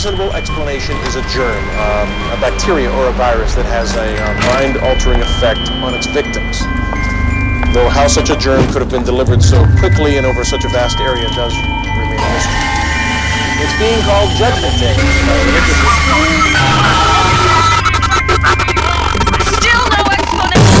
reasonable explanation is a germ, a bacteria or a virus that has a mind-altering effect on its victims. Though how such a germ could have been delivered so quickly and over such a vast area does remain a mystery. It's being called Judgment Day by religious... Still no explanation!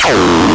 Oh.